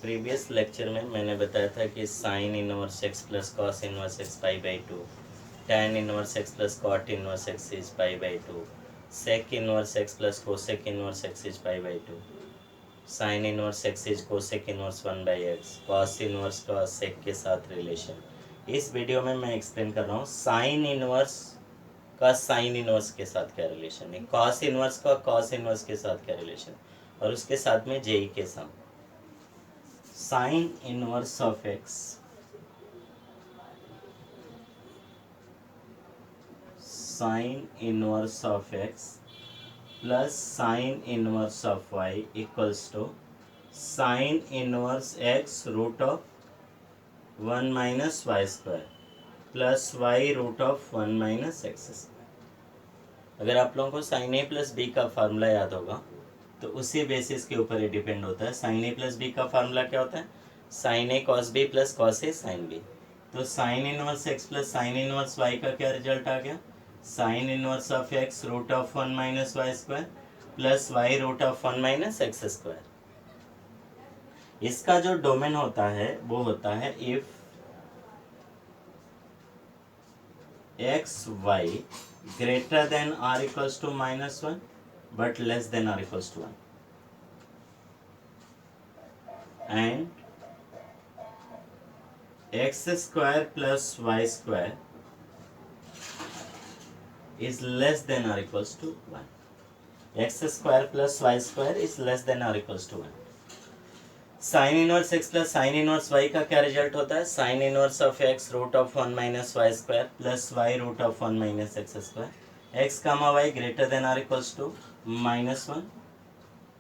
Previous lecture में मैंने बताया था कि sine inverse x plus cos inverse x pi by two, tan inverse x plus cot inverse x is pi by two, sec inverse x plus cosec inverse x is pi by two, sine inverse x is cosec inverse one by x, cos inverse का sec के साथ relation. इस video में मैं explain कर रहा हूँ sine inverse का साइन इनवर्स के साथ क्या रिलेशन है, कॉस इनवर्स का कॉस इनवर्स के साथ क्या रिलेशन, और उसके साथ में जेई के sum. Sine inverse of x sine inverse of x plus sine inverse of y equals to sine inverse x root of one minus y square plus y root of one minus x square. अगर आप लोगों को sine ए plus B का formula याद होगा तो उसी basis के ऊपर ये डिपेंड होता है। साइन ए प्लस बी का फार्मूला क्या होता है? Sine a cos b plus cos a sine b. तो sine inverse x plus sine inverse y का क्या रिजल्ट आ गया? Sine inverse of x root of one minus y square plus y root of one minus x square. इसका जो domain होता है वो होता है if x y greater than or equals to minus one but less than or equals to one, and x square plus y square is less than or equals to 1. x square plus y square is less than or equals to 1. Sine inverse x plus sine inverse y का क्या result होता है? Sine inverse of x root of one minus y square plus y root of one minus x square. X comma y greater than or equals to minus one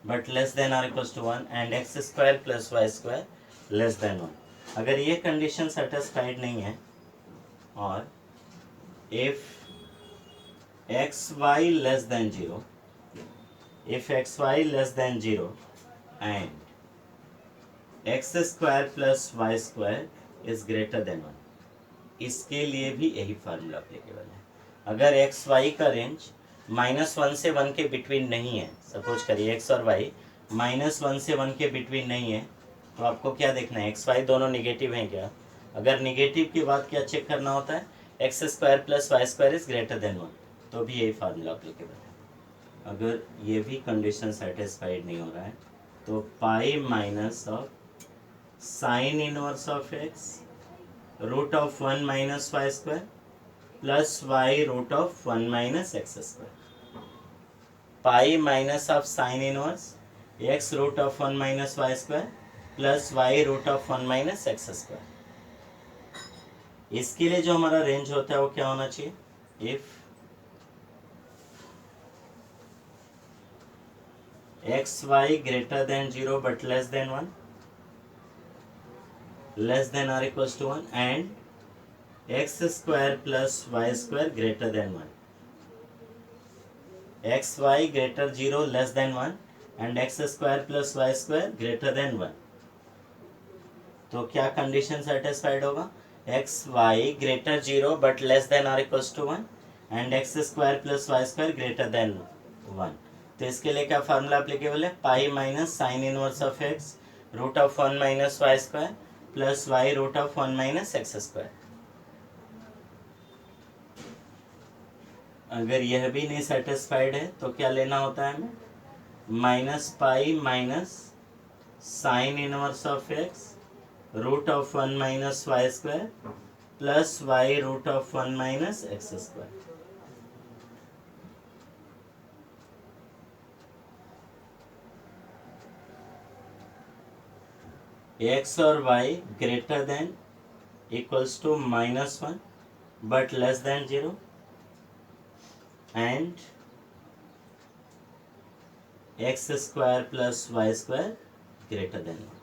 but less than or equals to one, and x square plus y square less than one. अगर ये condition satisfied नहीं है और if x y less than zero, if x y less than zero and x square plus y square is greater than one, इसके लिए भी यही formula applicable है। अगर एक्स वाई का रेंज माइनस वन से वन के बिटवीन नहीं है, सपोज करिए एक्स और वाई माइनस वन से वन के बिटवीन नहीं है, तो आपको क्या देखना है? एक्स वाई दोनों निगेटिव हैं क्या? अगर निगेटिव की बात क्या चेक करना होता है? X square plus y square is greater than one, तो भी यही फार्मूला अप्लीकेबल है। अगर ये भी कंडीशन सेटिस्फाइड नहीं हो रहा है तो pi minus of sine inverse of x root of one minus y square plus y root of one minus x square. Pi minus of sine inverse x root of one minus y square plus y root of one minus x square. इसके लिए जो हमारा range होता है वो क्या होना चाहिए? If x y greater than zero but less than one, less than or equals to one, and x square plus y square greater than one. X y greater zero less than one and x square plus y square greater than one. तो क्या condition satisfied होगा? X y greater zero but less than or equals to one and x square plus y square greater than one. तो इसके लिए क्या formula applicable है? Pi minus sine inverse of x root of one minus y square plus y root of one minus x square. अगर यह भी नहीं satisfied है तो क्या लेना होता है हमें? Minus pi minus sine inverse of x root of one minus y square plus y root of one minus x square. X और y greater than equals to minus one but less than zero, and x square plus y square greater than one.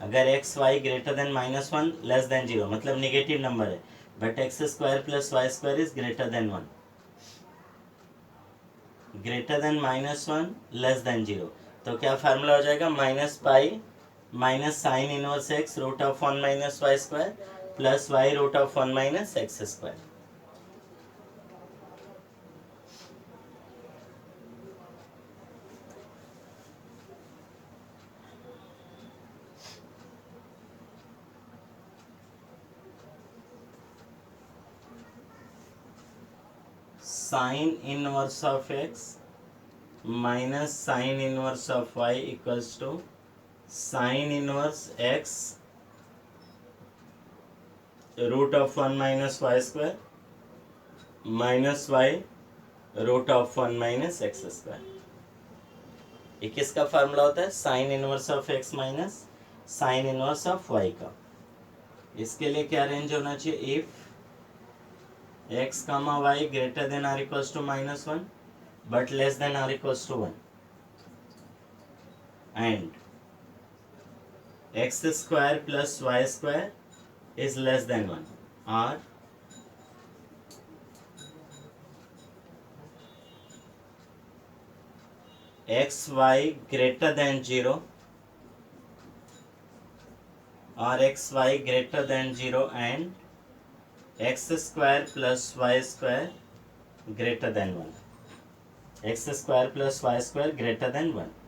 अगर x y greater than minus one less than zero मतलब negative number है, but x square plus y square is greater than one, greater than minus one less than zero, तो क्या formula हो जाएगा? Minus pi minus sine inverse x root of one minus y square plus y root of one minus x square. Sine inverse of x minus sine inverse of y equals to sine inverse x root of 1 minus y square minus y root of 1 minus x square. ये किसका formula होता है? Sine inverse of x minus sine inverse of y का। इसके लिए क्या range होना चाहिए? If x comma y greater than or equals to minus 1 but less than or equals to 1 and x square plus y square is less than 1 or xy greater than 0 or xy greater than 0 and x square plus y square greater than 1 x square plus y square greater than 1।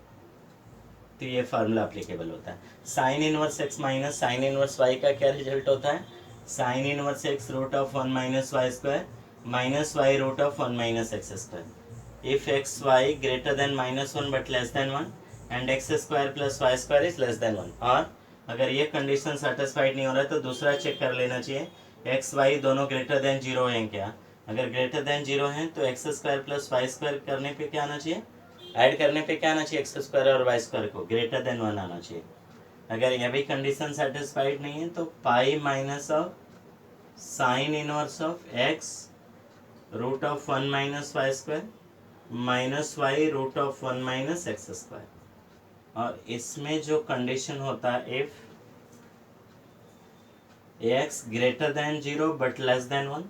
तो ये formula applicable होता है। Sine inverse x minus sine inverse y का क्या result होता है? Sine inverse x root of 1 minus y square minus y root of 1 minus x square. If x y greater than minus 1 but less than 1 and x square plus y square is less than 1। और अगर ये condition satisfied नहीं हो रहा है तो दूसरा check कर लेना चाहिए एक्स वाई दोनों ग्रेटर देन 0 हैं क्या। अगर ग्रेटर देन 0 हैं तो x square plus y square करने पे क्या आना चाहिए? ऐड करने पे क्या आना चाहिए? एक्स स्क्वायर और वाई स्क्वायर को ग्रेटर देन 1 आना चाहिए। अगर यह भी कंडीशन सेटिस्फाइड नहीं है तो pi minus of sine inverse of x root of 1 minus y square minus y root of 1 minus x square. और इसमें जो कंडीशन होता है if x greater than 0 but less than 1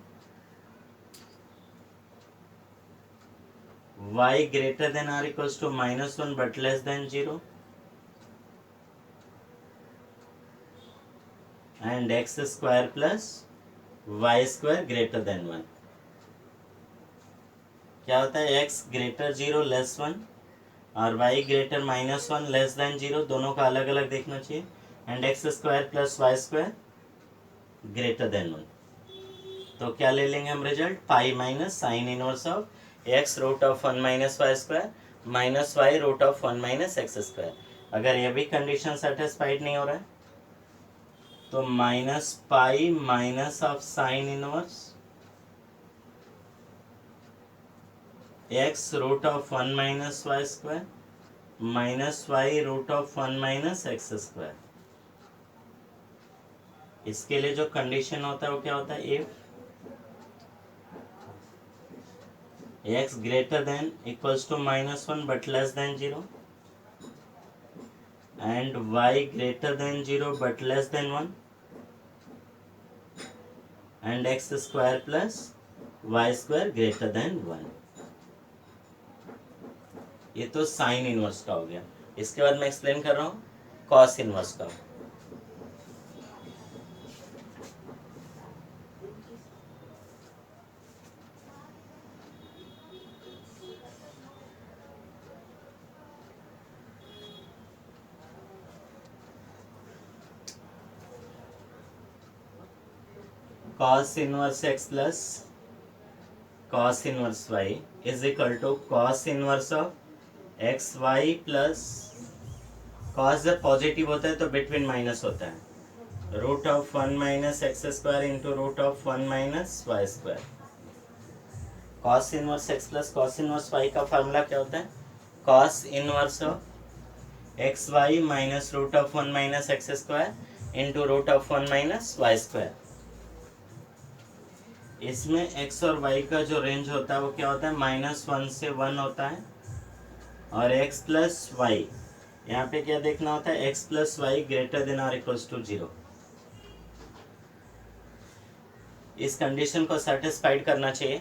y greater than or equals to minus 1 but less than 0 and x square plus y square greater than 1। क्या होता है? x greater 0 less 1 और y greater minus 1 less than 0 दोनों का अलग अलग देखना चाहिए and x square plus y square greater than 1। तो क्या ले लेंगे हम result? Pi minus sine inverse of x root of 1 minus y square minus y root of 1 minus x square. अगर ये भी कंडीशन सेटिस्फाइड नहीं हो रहा है तो minus pi minus of sine inverse x root of 1 minus y square minus y root of 1 minus x square. इसके लिए जो कंडीशन होता है वो क्या होता है? If x greater than equals to minus 1 but less than 0 and y greater than 0 but less than 1 and x square plus y square greater than 1। ये तो साइन इनवर्स का हो गया। इसके बाद मैं एक्सप्लेन कर रहा हूँ कॉस इनवर्स का। cos inverse x plus cos inverse y is equal to cos inverse of x y plus cos जब पॉजिटिव होता है तो बिटवीन माइनस होता है root of 1 minus x square into root of 1 minus y square. cos inverse x plus cos inverse y का formula क्या होता है? cos inverse of x y minus root of 1 minus x square into root of 1 minus y square. इसमें x और y का जो range होता है वो क्या होता है? -1 से 1 होता है और x प्लस वाई यहाँ पे क्या देखना होता है? x plus y greater than और इक्वल्स टू 0। इस कंडीशन को सेटिस्फाइड करना चाहिए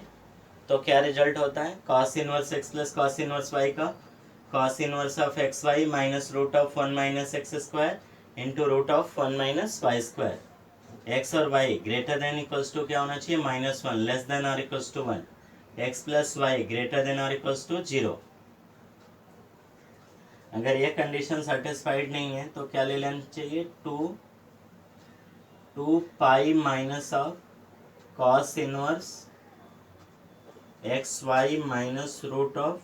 तो क्या रिजल्ट होता है? cos inverse x plus cos inverse y का cos inverse of x y minus root of 1 minus x square into root of 1 minus y square. x और y greater than equals to क्या होना चाहिए? -1 less than और equals to 1 x plus y greater than और equals to 0। अगर ये condition satisfied नहीं है तो क्या ले लेना चाहिए? 2 pi minus of cos inverse x y minus root of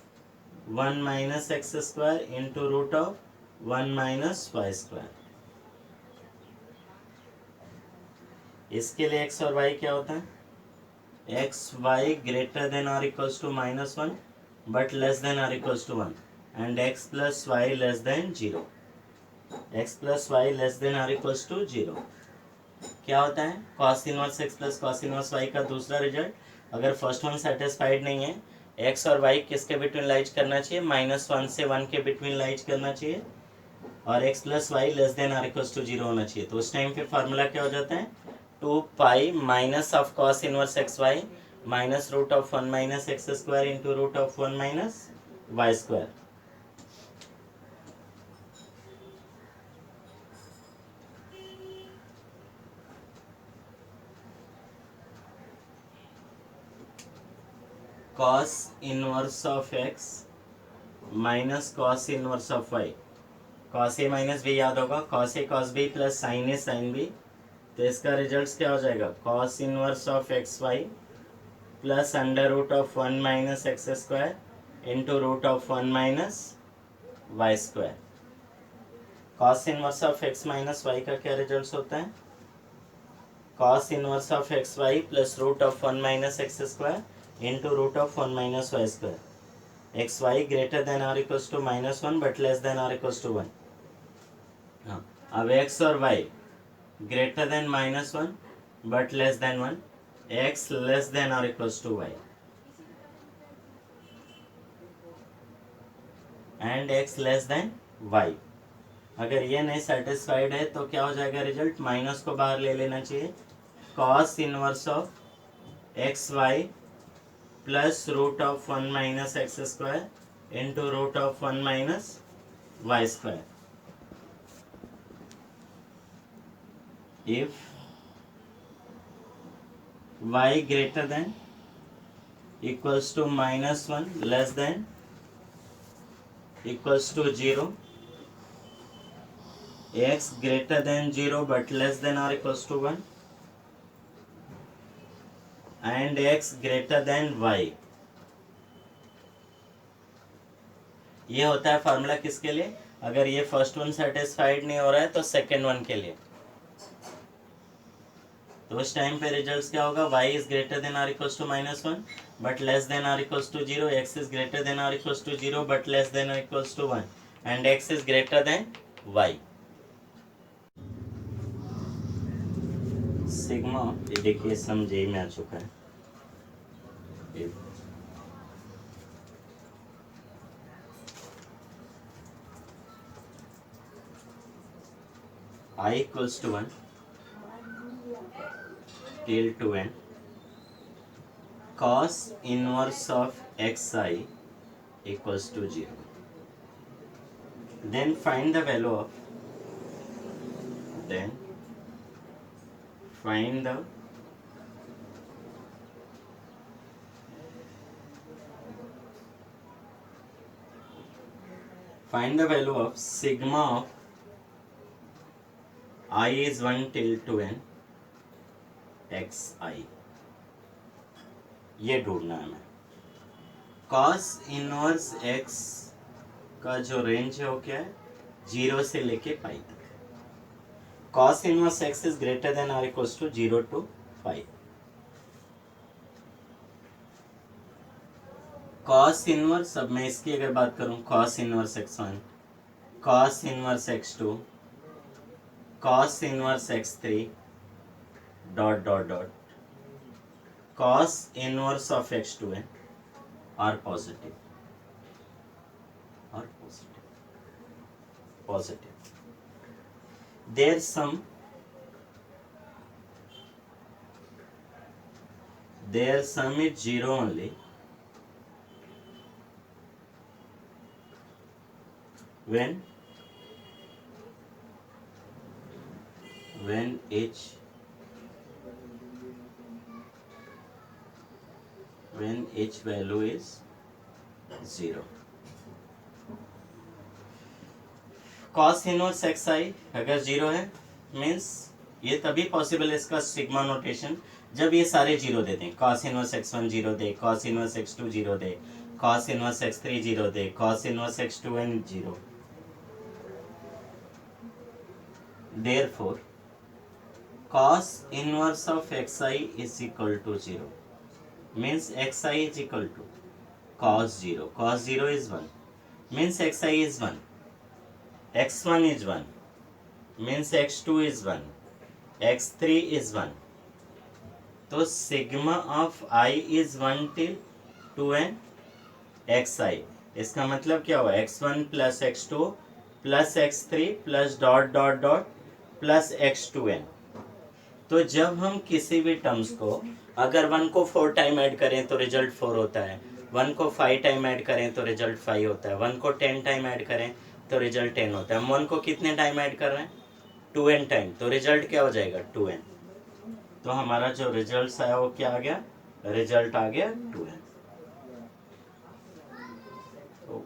1 minus x square into root of 1 minus y square. इसके लिए एक्स और वाई क्या होता है? एक्स वाई ग्रेटर देन और equals to -1 but less than और equals to 1 and x plus y less than 0। X plus y less than और equals to 0 क्या होता है? Cos inverse x plus cos inverse y का दूसरा result. अगर first one satisfied नहीं है, एक्स और वाई किसके बिटवीन लाइज करना चाहिए? -1 से 1 के बिटवीन लाइज करना चाहिए और x plus y less than और इक्वल्स टू 0 होना चाहिए। तो उस टाइम पे फार्मूला क्या हो जाता है? 2 pi minus of cos inverse x y minus root of 1 minus x square into root of 1 minus y square. cos inverse of x minus cos inverse of y। cos a minus b याद होगा, cos a cos b plus sin a sin b। तो इसका result क्या हो जाएगा? cos inverse of x y plus under root of 1 minus x square into root of 1 minus y square. cos inverse of x minus y का क्या result होता है? cos inverse of x y plus root of 1 minus x square into root of 1 minus y square. X y greater than और equals to -1 but less than और equals to 1। हाँ, अब x और y greater than -1 but less than 1, x less than और equals to y and x less than y. अगर ये नहीं satisfied है तो क्या हो जाएगा रिजल्ट? माइनस को बाहर ले लेना चाहिए। cos inverse of x y plus root of 1 minus x square into root of 1 minus y square. If y greater than equals to -1 less than equals to 0, x greater than 0 but less than or equals to 1 and x greater than y। ये होता है formula किसके लिए? अगर ये first one satisfied नहीं हो रहा है तो सेकेंड वन के लिए। तो उस टाइम पे रिजल्ट्स क्या होगा? y इज ग्रेटर देन और equals to -1 but less than और equals to 0, x is greater than और equals to 0 but less than और equals to 1 and x is greater than y। Sigma, ये देखिए समझे में आ चुका है। I equals to 1 till 2n cos inverse of xi equals to 0. Then find the value of value of sigma of I is 1 till 2n xi। ये ढूंढना है हमें। cos इनवर्स x का जो रेंज है वो क्या है? 0 से लेके पाई तक। cos inverse x is greater than और equals to 0 to 5। cos inverse, अब मैं इसकी अगर बात करूं, cos inverse x1, cos inverse x2, cos inverse x3 dot dot dot cos inverse of x2 है are positive their sum is 0 only when h value is 0। cos inverse xi अगर 0 है means ये तभी पॉसिबल है इसका sigma notation जब ये सारे जीरो दे दें, cos inverse x1 zero they, cos inverse x2 zero they, cos inverse x3 zero they, cos inverse x2n zero, therefore cos inverse of xi is equal to 0, means xi is equal to cos 0. Cos 0 is 1, means xi is 1, x1 is 1, means x2 is 1, x3 is 1. तो sigma of i is 1 till 2n xi, इसका मतलब क्या हुआ, x1 plus x2 plus x3 plus dot dot dot plus x2n. तो जब हम किसी भी टर्म्स को अगर 1 को 4 टाइम ऐड करें तो रिजल्ट 4 होता है, 1 को 5 टाइम ऐड करें तो रिजल्ट 5 होता है, 1 को 10 टाइम ऐड करें तो रिजल्ट 10 होता है. हम 1 को कितने टाइम ऐड कर रहे हैं, 2n टाइम, तो रिजल्ट क्या हो जाएगा 2n. तो हमारा जो रिजल्ट आया वो क्या आ गया, रिजल्ट आ गया 2n. तो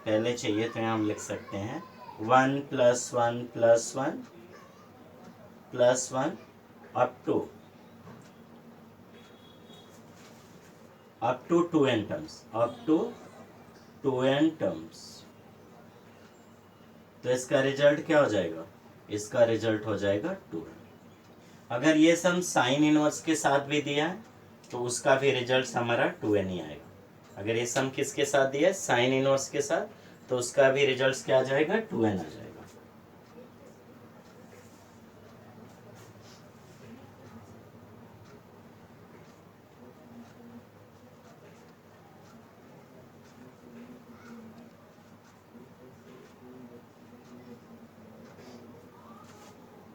पहले चाहिए तो यहाँ हम लिख सकते हैं 1 plus 1 plus 1 plus 1 up to 2n terms, up to 2n terms. तो इसका रिजल्ट क्या हो जाएगा, इसका रिजल्ट हो जाएगा 2n. अगर ये सम साइन इनवर्स के साथ भी दिया है तो उसका भी रिजल्ट हमारा 2n ही आएगा. अगर ये सम किसके साथ दिया है, साइन इनवर्स के साथ, तो उसका भी रिजल्ट क्या आ जाएगा, 2n आ जाएगा.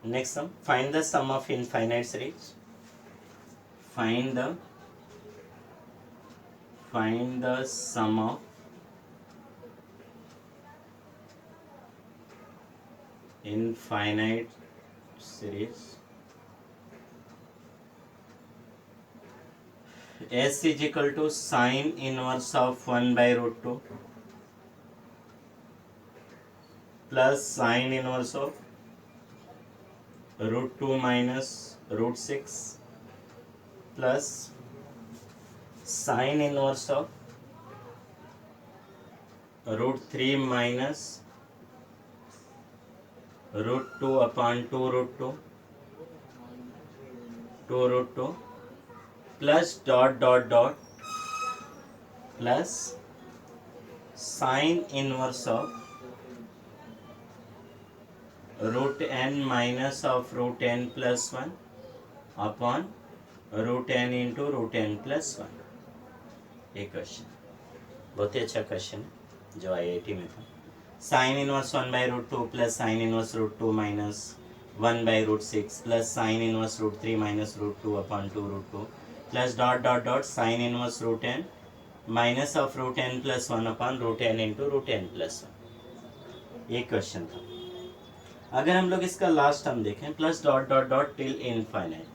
Next sum, find the sum of infinite series. Find the sum of infinite series. S is equal to sine inverse of 1 by root 2 plus sine inverse of root 2 minus root 6 plus sine inverse of root 3 minus root 2 upon 2 root 2 root 2 plus dot dot dot plus sine inverse of root n minus of root n plus 1 upon root n into root n plus 1. एक question बहुत ही अच्छा question है जो IIT में था. Sine inverse 1 by root 2 plus sine inverse root 2 minus 1 by root 6 plus sine inverse root 3 minus root 2 upon 2 root 2 plus dot dot dot sine inverse root n minus of root n plus 1 upon root n into root n plus 1. ये question था. अगर हम लोग इसका last term देखें plus dot dot dot till infinite,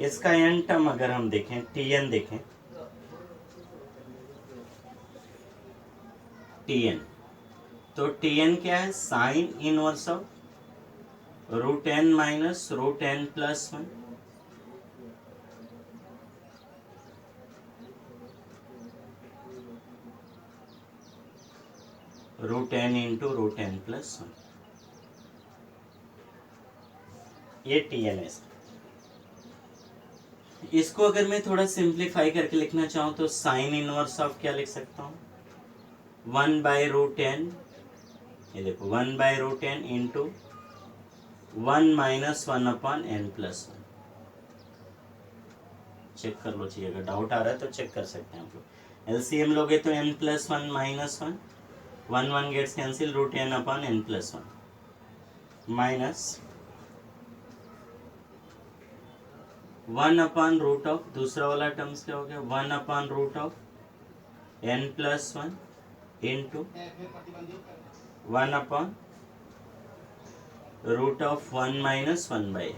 इसका N term अगर हम देखें tn देखें, tn, तो tn क्या है, sine inverse of root n minus root n plus 1 root n into root n plus 1. ये tn है. इसको अगर मैं थोड़ा सिंप्लीफाई करके लिखना चाहूँ तो साइन इनवर्स ऑफ क्या लिख सकता हूँ, 1 बाई रूट n, ये देखो 1 by root n into 1 minus 1 upon n plus 1. Check कर लो, चाहिए अगर डाउट आ रहा है तो चेक कर सकते हैं आप लोग. एलसीएम लोगे तो n plus 1 minus 1, 1 1 gets cancel, root n upon n plus 1 minus 1 upon root of, दूसरा वाला टर्म्स क्या हो गया, 1 upon root of n plus 1 into 1 upon root of 1 minus 1 by.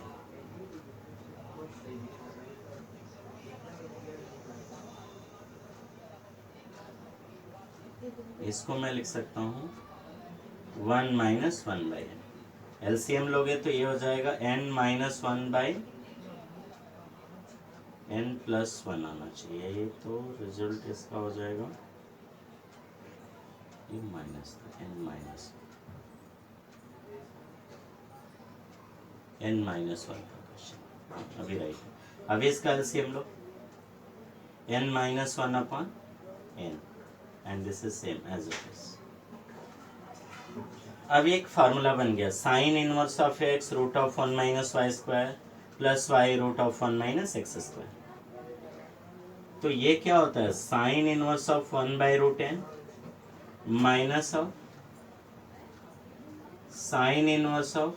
इसको मैं लिख सकता हूँ 1 माइनस 1 बाई n. एलसीएम लोगे तो ये हो जाएगा n माइनस 1 बाई n+1 आना चाहिए, तो रिजल्ट इसका हो जाएगा n माइनस n-1 का क्वेश्चन अभी राइट है। अभी इसका एलसीएम लो, n-1/n and this is same as it is. अब एक फार्मूला बन गया, sine inverse of x √1 - y² plus y √1 - x²। तो ये क्या होता है, sine inverse of 1/√n minus of sine inverse of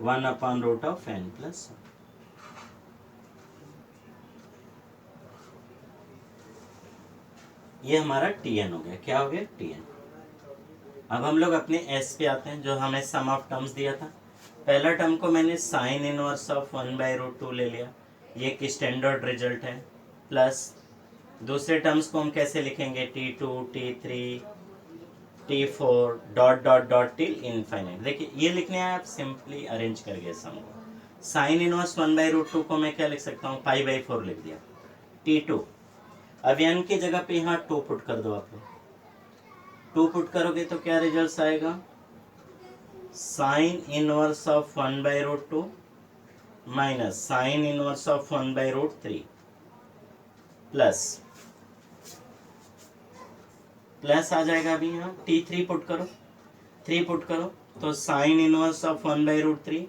1/√n plus 1। ये हमारा tn हो गया। क्या हो गया, tn। अब हम लोग अपने s पे आते हैं, जो हमें सम ऑफ टर्म्स दिया था। पहला टर्म को मैंने साइन इनवर्स ऑफ 1/√2 ले लिया, ये एक स्टैंडर्ड रिजल्ट है, प्लस दूसरे टर्म्स को हम कैसे लिखेंगे, t2 t3 t4 dot dot dot till infinite. देखिए ये लिखने हैं, आप सिंपली अरेंज कर गए सम को। साइन इनवर्स 1/√2 को मैं क्या लिख सकता हूँ, π/4 लिख दिया। t2, अब n की जगह पे यहाँ 2 पुट कर दो। आप 2 पुट करोगे तो क्या रिजल्ट आएगा, sine inverse of 1/√2 minus sine inverse of 1/√3 plus आ जाएगा। अभी यहाँ t3 पुट करो, 3 पुट करो तो sine inverse of 1/√3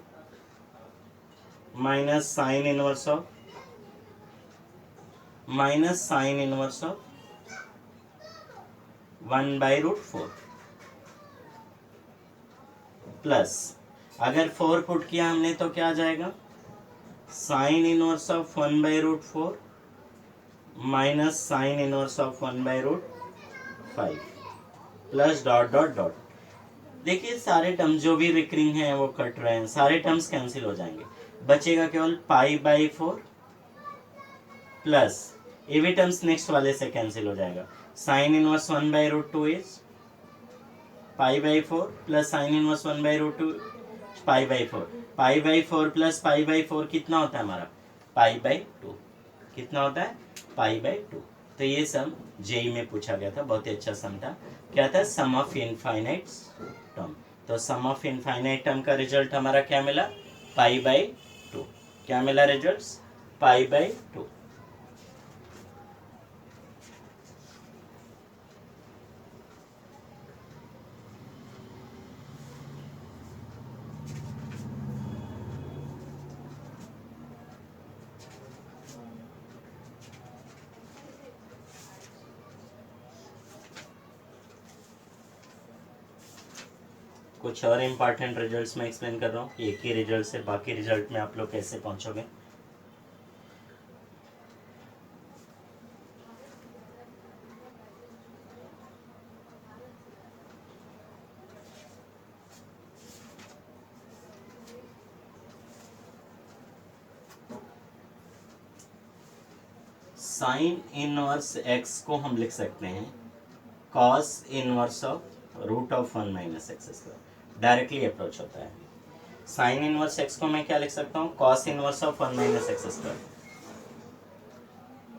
minus sine inverse of 1/√4 plus, अगर 4 पुट किया हमने तो क्या आ जाएगा, sine inverse of 1/√4 minus sine inverse of 1/5 plus dot dot dot. देखिए सारे टर्म्स जो भी रिकरिंग हैं वो कट रहे हैं, सारे टर्म्स कैंसिल हो जाएंगे, बचेगा केवल π/4 प्लस ये भी टर्म्स नेक्स्ट वाले से कैंसिल हो जाएगा। Sine inverse 1/√2 is π/4 plus sine inverse 1/√2 π/4। π/4 plus π/4 कितना होता है हमारा, π/2। कितना होता है, π/2। तो ये सम जेई में पूछा गया था, बहुत ही अच्छा सम था। क्या था, सम ऑफ इनफाइनाइट टर्म। तो सम ऑफ इनफाइनाइट टर्म का रिजल्ट हमारा क्या मिला, π/2। क्या मिला रिजल्ट, π/2। कुछ और इम्पॉर्टेंट रिजल्ट्स में एक्सप्लेन कर रहा हूँ, एक ही रिजल्ट से बाकी रिजल्ट में आप लोग कैसे पहुँचोगे। साइन इनवर्स x को हम लिख सकते हैं cos inverse of √1 - x²। Directly approach होता है। साइन इनवर्स x को मैं क्या लिख सकता हूँ, cos inverse of 1 - x²।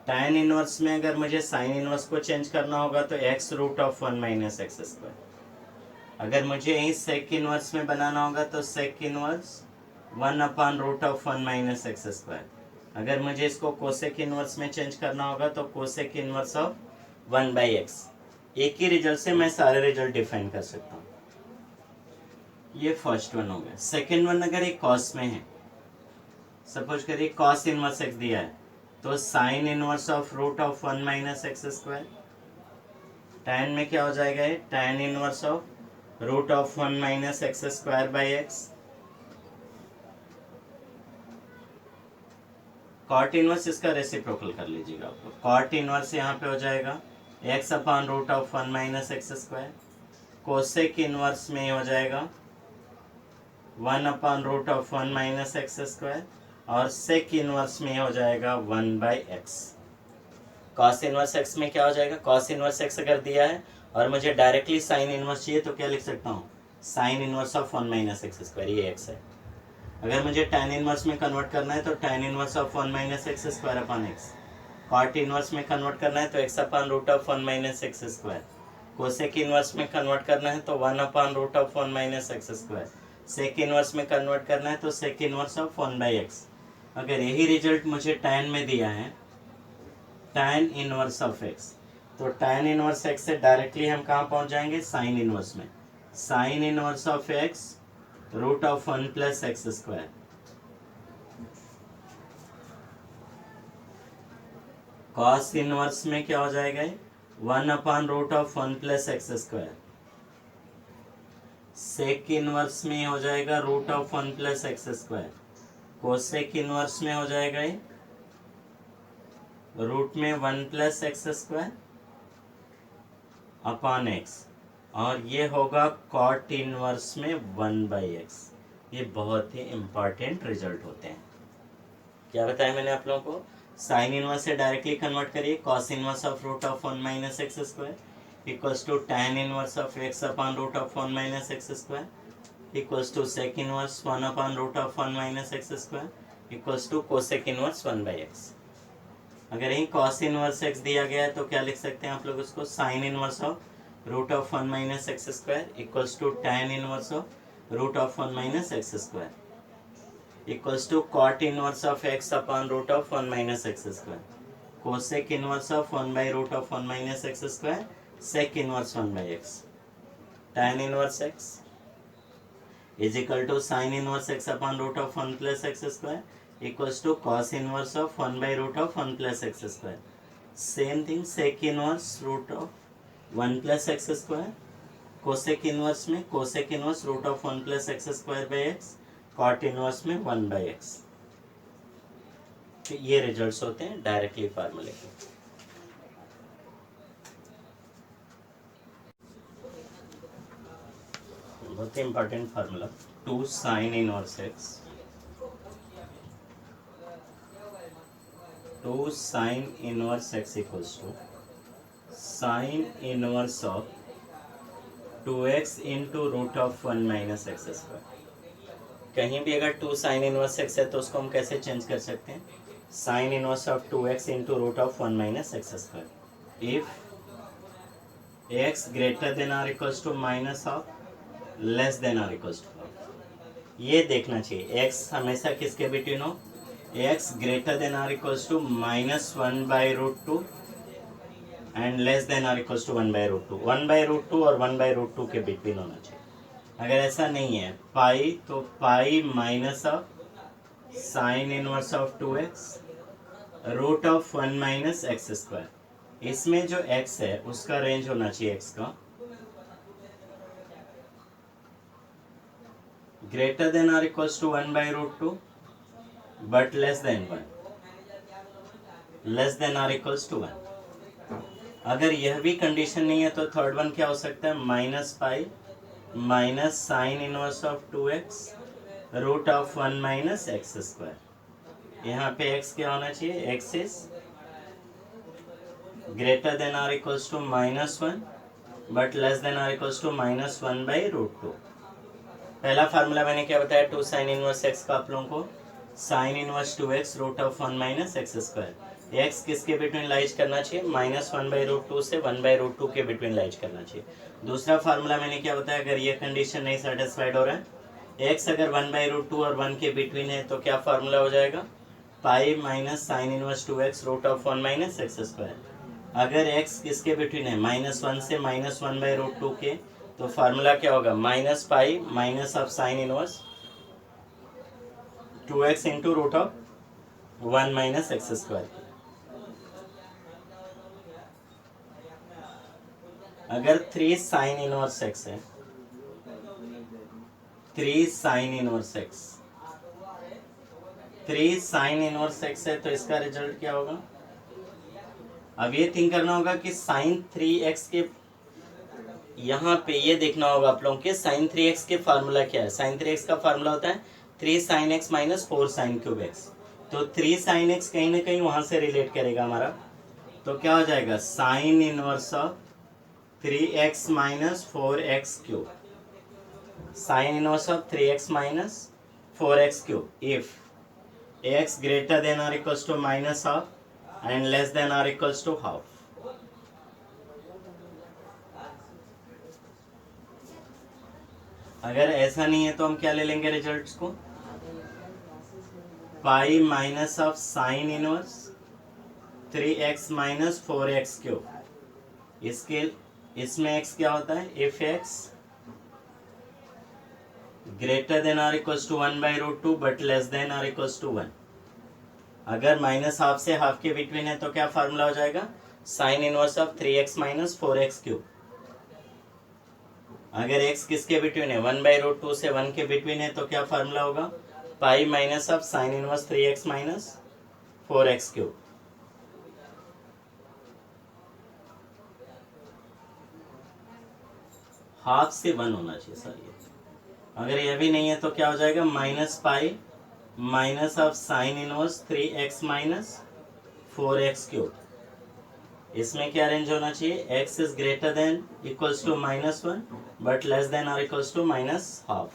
tan inverse में अगर मुझे साइन इनवर्स को चेंज करना होगा तो x √1 - x²। अगर मुझे यही सेक इनवर्स में बनाना होगा तो सेक इनवर्स 1/√1 - x²। अगर मुझे इसको कोसेक इनवर्स में चेंज करना होगा तो कोसेक इनवर्स ऑफ 1/x। एक ही रिजल्ट से मैं सारे रिजल्ट डिफाइन कर सकता हूँ। ये फर्स्ट वन हो गया। सेकेंड वन, अगर एक कॉस में है, सपोज करिए कॉस इनवर्स x दिया है, तो sine inverse of √1 - x²। tan में क्या हो जाएगा, ये tan inverse of √1 - x²/x। Cot inverse इसका रेसिप्रोकल कर लीजिएगा आप लोग। कॉट इनवर्स यहाँ पे हो जाएगा x/√1 - x²। कोसेक इनवर्स में हो जाएगा 1/√1 - x²। और सेक इनवर्स में हो जाएगा 1/x। कॉस इनवर्स x में क्या हो जाएगा, कॉस इनवर्स x अगर दिया है और मुझे डायरेक्टली साइन इनवर्स चाहिए तो क्या लिख सकता हूँ, साइन इनवर्स ऑफ 1 - x²। ये x है। अगर मुझे tan इनवर्स में कन्वर्ट करना है तो tan inverse of 1 minus x square upon x. Cot inverse में कन्वर्ट करना है तो x upon root of 1 minus x square. Cosec inverse में कन्वर्ट करना है तो 1 upon root of 1 minus x square. Sec inverse में कन्वर्ट करना है तो sec inverse of 1 by x. अगर यही रिजल्ट मुझे tan में दिया है, tan इनवर्स ऑफ एक्स, तो tan इनवर्स एक्स से डायरेक्टली हम कहाँ पहुँच जाएंगे, साइन इनवर्स में। Sine inverse of x root of 1 plus x square. Cos inverse में क्या हो जाएगा, 1 upon root of 1 plus x square. Sec inverse में हो जाएगा root of 1 plus x square. Cosec inverse में हो जाएगा रूट में 1 plus x square upon x, और ये होगा कॉट इनवर्स में 1 बाई एक्स। ये बहुत ही इंपॉर्टेंट रिजल्ट होते हैं। क्या बताया मैंने आप लोगों को, साइन इनवर्स से डायरेक्टली कन्वर्ट करिए, cos inverse of root of 1 minus x square equals to tan inverse of x upon root of 1 minus x square equals to sec inverse 1 upon root of 1 minus x square equals to cosec inverse 1 by x. अगर यही cos inverse x दिया गया है तो क्या लिख सकते हैं आप लोग उसको, sine inverse of root of 1 minus x square equals to tan inverse of root of 1 minus x square equals to cot inverse of x upon root of 1 minus x square. Cosec inverse of 1 by root of 1 minus x square, sec inverse 1 by x. tan inverse x is equal to sine inverse x upon root of 1 plus x square equals to cos inverse of 1 by root of 1 plus x square. Same thing, sec inverse root of 1 plus x square. Cosec inverse में cosec inverse root of 1 plus x square by x. Cot inverse में 1 by x. तो ये results होते हैं directly फार्मूले के। बहुत ही important formula, 2 sine inverse x, 2 sine inverse x equals to sine inverse of 2x into root of 1 minus x square. कहीं भी अगर 2 साइन इनवर्स एक्स है तो उसको हम कैसे चेंज कर सकते हैं, sine inverse of 2x into root of 1 minus x square. If x greater than or equals to minus of less than or equals to, ये देखना चाहिए x हमेशा किसके बिटवीन हो, x greater than or equals to minus 1 by root 2 and less than or equals to 1 by root 2। 1 by root 2 और 1 by root 2 के between होना चाहिए। अगर ऐसा नहीं है पाई, तो pi minus of sine inverse of 2x root of 1 minus x square. इसमें जो x है उसका रेंज होना चाहिए x का greater than or equals to 1 by root 2 but less than 1, less than or equals to 1। अगर यह भी कंडीशन नहीं है तो थर्ड वन क्या हो सकता है, minus pi minus sine inverse of 2x root of 1 minus x square. यहाँ पे x क्या होना चाहिए, x is greater than or equals to minus 1 but less than or equals to minus 1 by root 2। पहला फार्मूला मैंने क्या बताया, 2 sine inverse x का आप लोगों को sine inverse 2x root of 1 minus x square. x किसके बिटवीन लाइज करना चाहिए, माइनस 1 बाई रूट 2 से 1 बाई रूट 2 के बिटवीन लाइज करना चाहिए। दूसरा फार्मूला मैंने क्या बताया, अगर ये कंडीशन नहीं सेटिस्फाइड हो रहा है, x अगर 1 बाई रूट 2 और 1 के बिटवीन है तो क्या फार्मूला हो जाएगा, pi minus sine inverse 2x root of 1 minus x square. अगर x किसके बिटवीन है, माइनस 1 से माइनस 1 बाई रूट 2 के, तो फार्मूला क्या होगा, minus pi minus of sine inverse 2x into root of 1 minus x square. अगर 3 साइन इनवर्स एक्स है, 3 sine inverse x, 3 sine inverse x है तो इसका रिजल्ट क्या होगा। अब ये थिंक करना होगा कि साइन 3x के, यहाँ पे ये देखना होगा आप लोगों के साइन 3x के फार्मूला क्या है। साइन 3x का फार्मूला होता है 3 sine x minus 4 sine cube x. तो 3 साइन एक्स कहीं ना कहीं वहां से रिलेट करेगा हमारा, तो क्या हो जाएगा, sine inverse of 3x minus 4x cube, sign inverse of 3x minus 4x³ if x greater than or equals to minus half and less than or equals to half. अगर ऐसा नहीं है तो हम क्या ले लेंगे रिजल्ट्स को, pi minus of sine inverse 3x minus 4x³। इसके इसमें x क्या होता है, if x greater than or equals to 1/√2 but less than or equals to 1। अगर माइनस हाफ से हाफ के बिटवीन है तो क्या फार्मूला हो जाएगा, sine inverse of 3x minus 4x³। अगर x किसके बिटवीन है, 1/√2 से 1 के बिटवीन है तो क्या फार्मूला होगा, पाई minus of sine inverse 3x minus 4x³। Half से 1 होना चाहिए सर ये। अगर यह भी नहीं है तो क्या हो जाएगा, minus pi minus of sine inverse 3x minus 4x³। इसमें क्या रेंज होना चाहिए, x is greater than equals to -1 but less than और इक्वल्स टू -हाफ।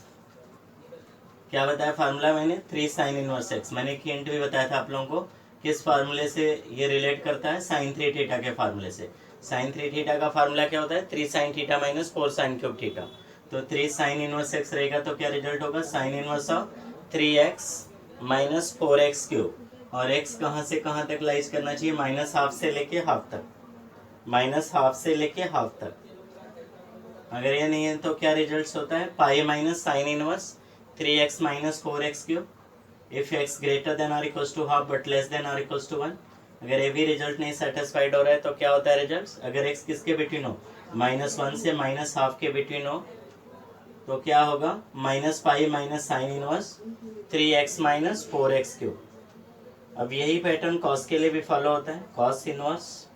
क्या बताया फार्मूला मैंने, 3 साइन इनवर्स x। मैंने एक हिंट भी बताया था आप लोगों को, किस फार्मूले से ये रिलेट करता है, साइन 3 थीटा के फार्मूले से। साइन 3 थीटा का फार्मूला क्या होता है, 3 sine theta minus 4 sine cube theta. तो 3 साइन इनवर्स x रहेगा तो क्या रिजल्ट होगा, sign inverse of 3x minus 4x³। और x कहाँ से कहाँ तक लाइज करना चाहिए, माइनस हाफ से लेके हाफ तक, माइनस हाफ से लेके हाफ तक। अगर ये नहीं है तो क्या रिजल्ट होता है, pi minus sine inverse 3x minus 4x³ if x greater than और equals to half but less than और इक्वल्स टू 1। अगर ये भी रिजल्ट नहीं सेटिस्फाइड हो रहा है तो क्या होता है रिजल्ट, अगर x किसके बिटवीन हो, -1 से -हाफ के बिटवीन हो तो क्या होगा, minus pi minus sine inverse 3x minus 4x³। अब यही पैटर्न कॉस के लिए भी फॉलो होता है, cos inverse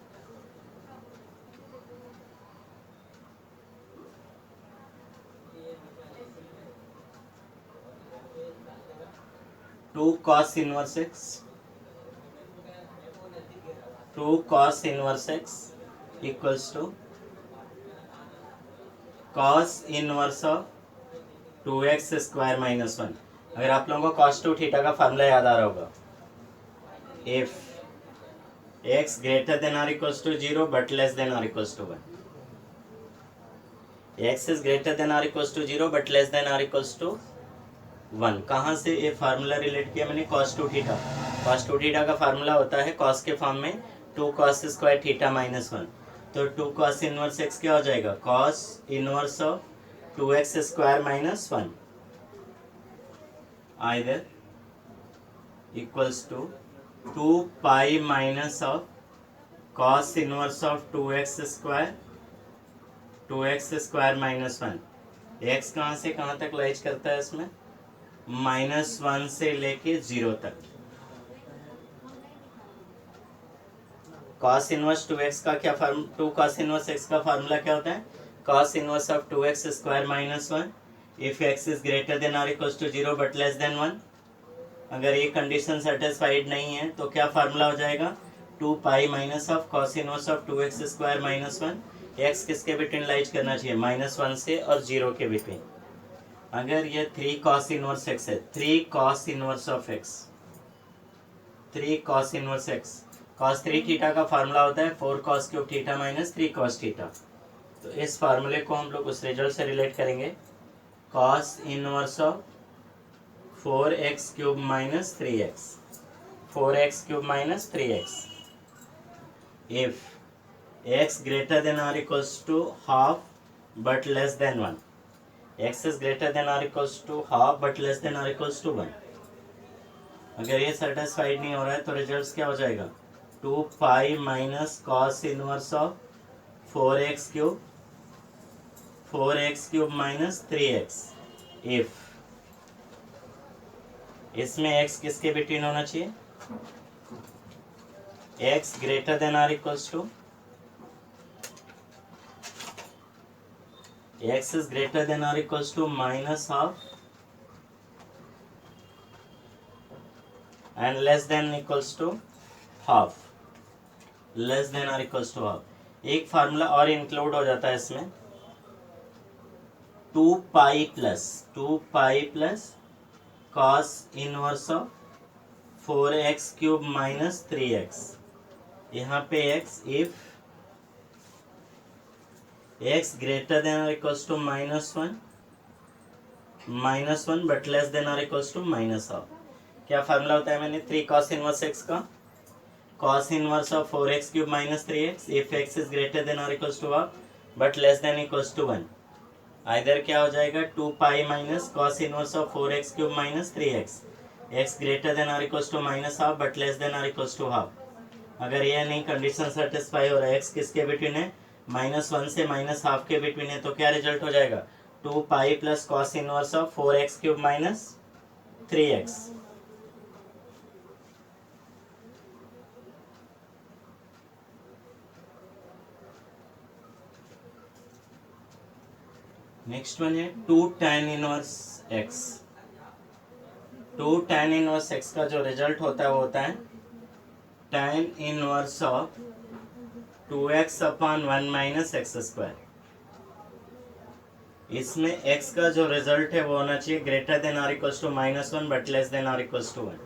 2 cos inverse x, 2 cos inverse x equals to cos inverse of 2x square minus 1। अगर आप लोगों को cos 2 थीटा का फार्मूला याद आ रहा होगा, if x greater than or equals to 0 but less than or equals to 1, x is greater than or equals to 0 but less than or equals to 1। कहाँ से ये फार्मूला रिलेट किया मैंने, cos 2 theta. cos 2 theta का formula होता है cos के form में 2 cos स्क्वायर थीटा माइनस 1। तो 2 cos इनवर्स x क्या हो जाएगा, cos inverse of 2x square minus 1 either equals to 2 pi minus of cos inverse of 2x square minus 1। x कहाँ से कहाँ तक लाइज करता है इसमें, -1 से लेके 0 तक। cos इनवर्स 2x का क्या फॉर्म, 2 cos इनवर्स x का फार्मूला क्या होता है, cos inverse of 2x square minus 1 if x is greater than और equals to 0 but less than 1। अगर ये कंडीशन सेटिस्फाइड नहीं है तो क्या फार्मूला हो जाएगा, 2 pi minus of cos inverse of 2x square minus 1। x किसके बिटवीन लाइज करना चाहिए, -1 से और 0 के बिटवीन। अगर ये 3 cos इनवर्स x है, 3 cos inverse of x, 3 cos inverse x, cos 3 theta का फार्मूला होता है 4 cos cube theta minus 3 cos theta. तो इस फार्मूले को हम लोग उस रिजल्ट से रिलेट करेंगे, cos inverse of 4x cube minus 3x, 4x cube minus 3x if x greater than और equals to half but less than 1, x is greater than or equals to half but less than or equals to 1। अगर ये satisfied नहीं हो रहा है तो result क्या हो जाएगा, 2 pi minus cos inverse of 4x cube minus 3x if इसमें x किसके बिटवीन होना चाहिए, x ग्रेटर देन और equals to, x is greater than or equals to -half and less than equals to half, less than or equals to half। एक formula और include हो जाता है इसमें, 2 pi plus cos inverse of 4x³ minus 3x। यहाँ पे x if x greater than और equals to -1 but less than और इक्वल्स टू -हाफ। क्या फार्मूला होता है मैंने 3 cos इनवर्स x का, cos inverse of 4x³ minus 3x if x is greater than और equals to half but less than equals to 1। Either क्या हो जाएगा 2 pi minus cos inverse of 4x³ minus 3x, x greater than और equals to -half but less than और equals to half. अगर यह नहीं condition satisfy हो रहा है, x किसके बिटवीन है, -1 से -हाफ के बिटवीन है, तो क्या रिजल्ट हो जाएगा 2 pi plus cos inverse of 4x³ minus 3x। Next one है 2 tan inverse x। 2 tan inverse x का जो रिजल्ट होता है वो होता है tan inverse of 2x/1 minus x²। इसमें x का जो रिजल्ट है वो होना चाहिए ग्रेटर देन और equals to -1 but less than और equals to 1।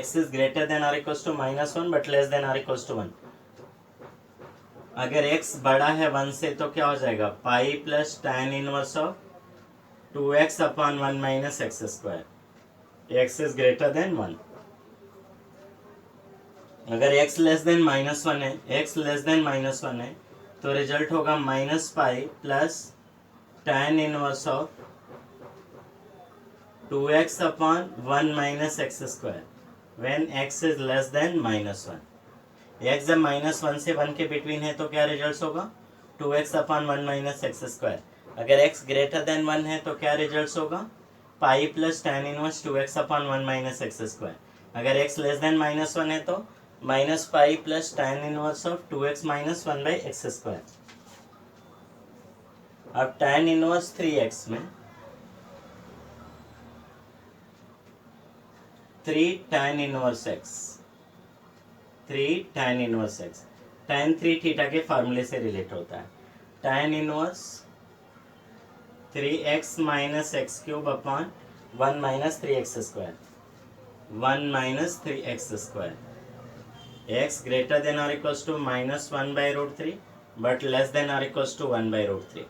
x is greater than और equals to -1 but less than और इक्वल्स टू 1। अगर x बड़ा है 1 से तो क्या हो जाएगा पाई plus tan inverse of 2x/1 minus x²। x is greater than 1। अगर x लेस देन -1 है, x लेस देन -1 है तो रिजल्ट होगा -pi plus tan inverse of 2x/1 minus x² when x is less than -1। x जब -1 से 1 के between है तो क्या रिजल्ट होगा 2x/1 माइनस x²। अगर x ग्रेटर देन 1 है तो क्या रिजल्ट होगा pi plus tan inverse 2x/1 minus x²। अगर x लेस देन -1 है तो -pi plus tan inverse of 2x minus 1/x²। अब tan इनवर्स 3x में 3 tan inverse x, 3 tan inverse x, tan 3 theta के फार्मूले से रिलेट होता है। tan inverse 3x minus x³ / 1 minus 3x², 1 minus 3x²। x greater than और equals to -1/√3 but less than और equals to 1/√3।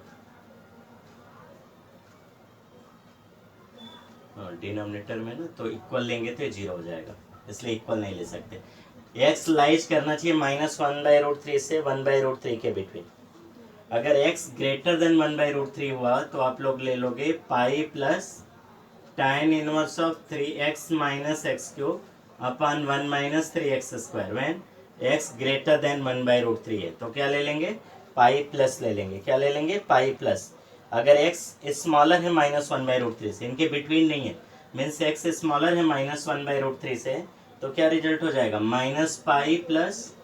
Denominator में ना तो इक्वल लेंगे तो 0 हो जाएगा, इसलिए इक्वल नहीं ले सकते। x लाइज करना चाहिए -1/√3 से 1/√3 के बिटवीन। अगर x ग्रेटर देन 1/√3 हुआ तो आप लोग ले लोगे पाई plus tan inverse of 3x minus x³ upon 1 minus 3x² when x greater then 1/√3 है तो क्या ले लेंगे पाई प्लस ले लेंगे। क्या ले लेंगे पाई प्लस। अगर x स्मॉलर है -1/√3 से, इनके बिटवीन नहीं है, मीन्स x स्मॉलर है -1/√3 से, तो क्या रिजल्ट हो जाएगा -पाई plus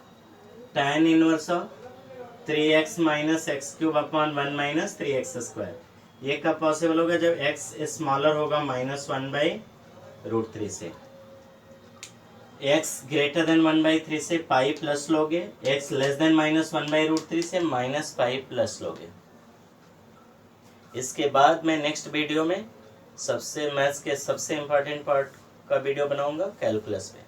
tan inverse of 3x minus x³ upon 1 minus 3x²। ये कब पॉसिबल होगा जब x स्मॉलर होगा -1/√3 से। x ग्रेटर देन 1/3 से पाई प्लस लोगे, x लेस देन -1/√3 से माइनस पाई प्लस लोगे। इसके बाद मैं नेक्स्ट वीडियो में मैथ्स के सबसे इम्पोर्टेंट पार्ट का वीडियो बनाऊंगा कैलकुलस में।